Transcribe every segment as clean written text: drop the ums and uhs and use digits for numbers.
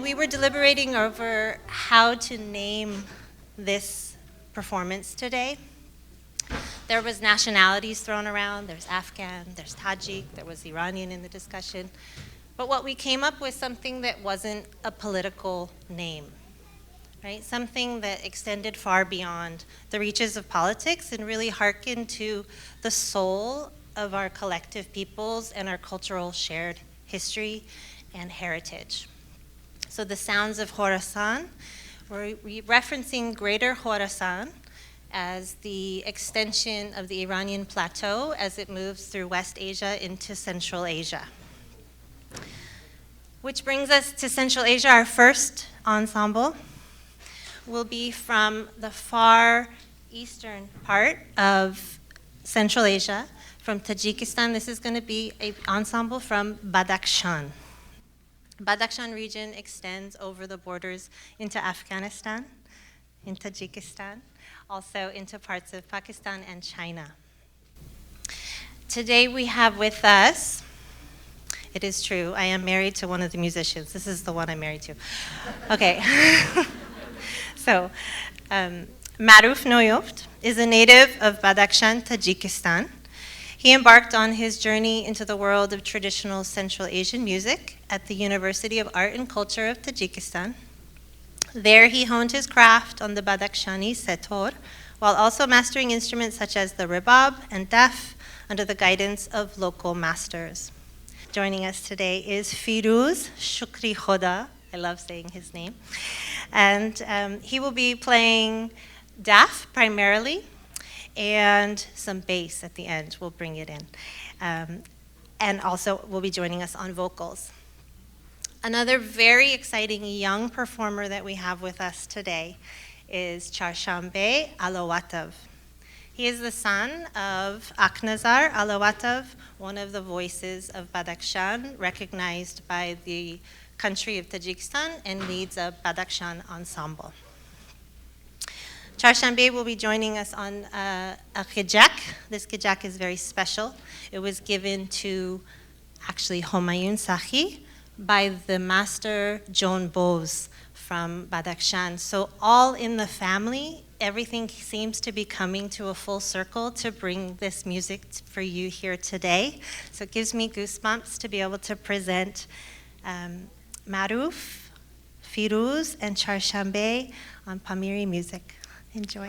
we were deliberating over how to name this performance today, there was nationalities thrown around. There's Afghan, there's Tajik, there was Iranian in the discussion. But what we came up with something that wasn't a political name, right? Something that extended far beyond the reaches of politics and really hearkened to the soul of our collective peoples and our cultural shared history and heritage. So the sounds of Khorasan, we're referencing Greater Khorasan as the extension of the Iranian plateau as it moves through West Asia into Central Asia. Which brings us to Central Asia. Our first ensemble will be from the far eastern part of Central Asia, from Tajikistan. This is going to be an ensemble from Badakhshan. Badakhshan region extends over the borders into Afghanistan, in Tajikistan, also into parts of Pakistan and China. Today we have with us, it is true, I am married to one of the musicians. This is the one I'm married to. Okay. So, Maruf Noyoft is a native of Badakhshan, Tajikistan. He embarked on his journey into the world of traditional Central Asian music at the University of Art and Culture of Tajikistan. There he honed his craft on the Badakhshani setor, while also mastering instruments such as the rebab and daf under the guidance of local masters. Joining us today is Firuz Shukri Khoda. I love saying his name. And he will be playing daf primarily, and some bass at the end. We'll bring it in. And also will be joining us on vocals. Another very exciting young performer that we have with us today is Charshanbe Alawatov. He is the son of Aknazar Alawatov, one of the voices of Badakhshan, recognized by the country of Tajikistan, and leads a Badakhshan ensemble. Charshanbe will be joining us on a khijak. This khijak is very special. It was given to actually Homayoun Sakhi by the master Joan Bose from Badakhshan. So all in the family, everything seems to be coming to a full circle to bring this music for you here today. So it gives me goosebumps to be able to present Maruf, Firuz, and Charshanbe on Pamiri music. Enjoy.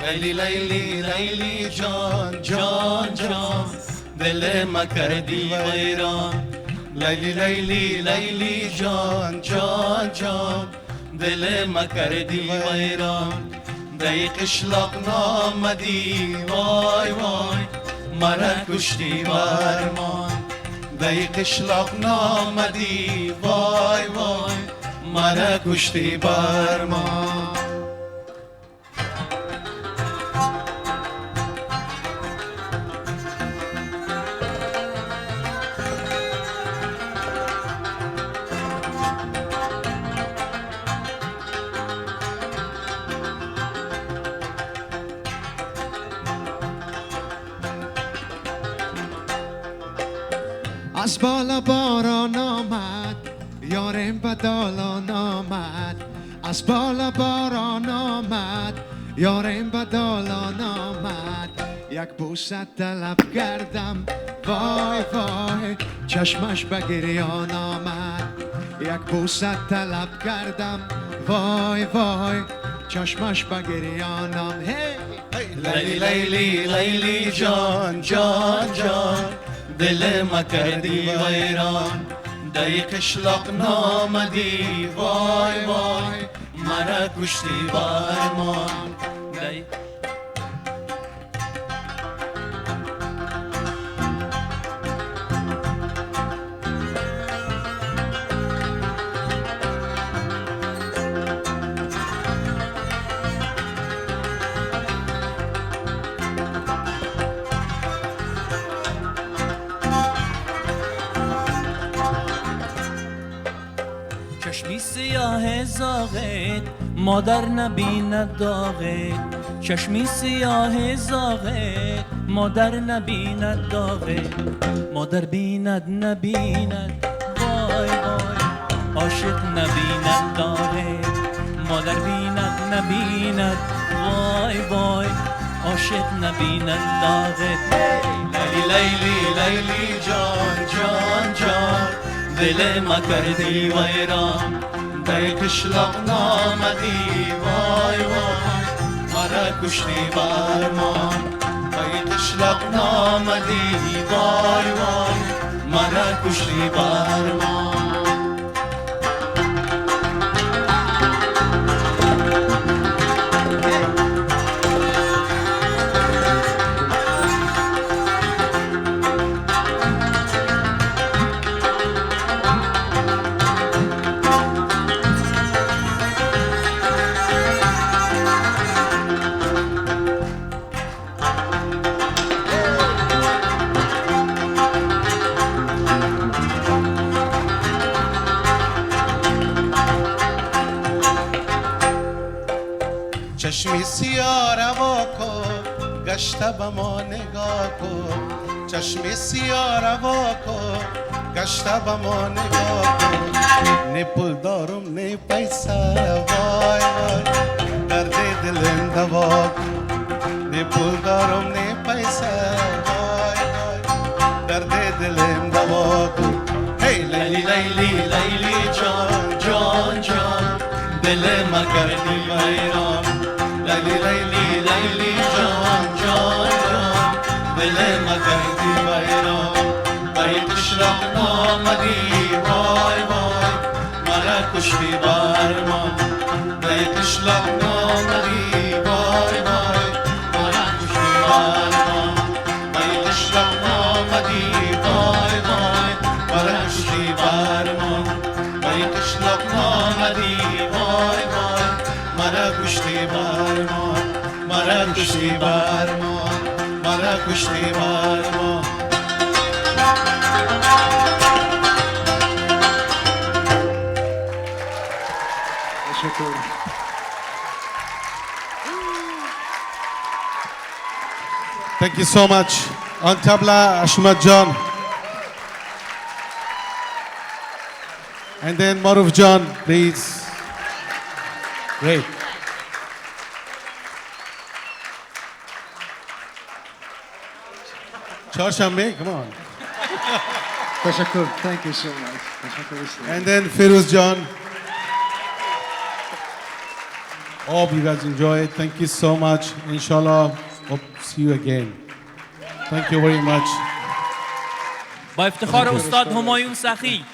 لیلی لیلی لیلی جان جان جان دل ما کردی ویران لیلی لیلی لیلی جان جان جان دل ما کردی ویران دی قشلاق نامدی وای وای مرا کشتی برمان دی قشلاق نامدی وای وای مرا کشتی برمان از بالا باران آمد یارم بدالان آمد از بالا باران آمد یارم بدالان آمد یک بوسه طلب کردم وای وای چشمش به گریان آمد یک بوسه طلب کردم وای وای چشمش به گریان آمد لیلی لیلی لیلی جان جان جان دل ما کردی ویران دی قشلاق نامدی وای وای مرا کشتی برمان چشمی سیاه زاغت مادر نبیند داغت چشمی سیاه زاغت مادر نبیند داغت مادر بیند نبیند وای وای عاشق نبیند داغت مادر بیند نبیند وای وای عاشق نبیند داغت لیلی لیلی لیلی جان جان جان دل ما کردی ویران دی قشلاق نامدی وای وای مرا کشتی برمان دی قشلاق نامدی وای وای مرا کشتی برمان چشمی سیاه روا کن گشته به ما نگاه کن چشمی سیاه روا کن گشته به ما نگاه کن نه پول دارم نه پیسه وای وای درد دلم دوا کن نه پول دارم نه پیسه وای وای درد دلم دوا کن هی لیلی لیلی لیلی جان جان جان دل ما کردی ویران لیلی لیلی لیلی جان جان جان دل ما کردی ویران دی قشلاق نامدی وای وای مرا کشتی برمان دی قشلاق نامدی وای وای مرا کشتی برمان دی قشلاق نامدی وای وای مرا کشتی برمان دی قشلاق نامدی وای وای مرا کشتی برمان مرا کشتی برمان مرا کشتی برمان Thank you so much. On tabla, Ashmat John. And then Maruf John, please. Great. Charshambe, come on. Tashakur, thank you so much. Tashakur. And then Firuz John. Hope you guys enjoy it. Thank you so much. Inshallah, hope to see you again. Thank you very much. با افتخار استاد همایون سخی.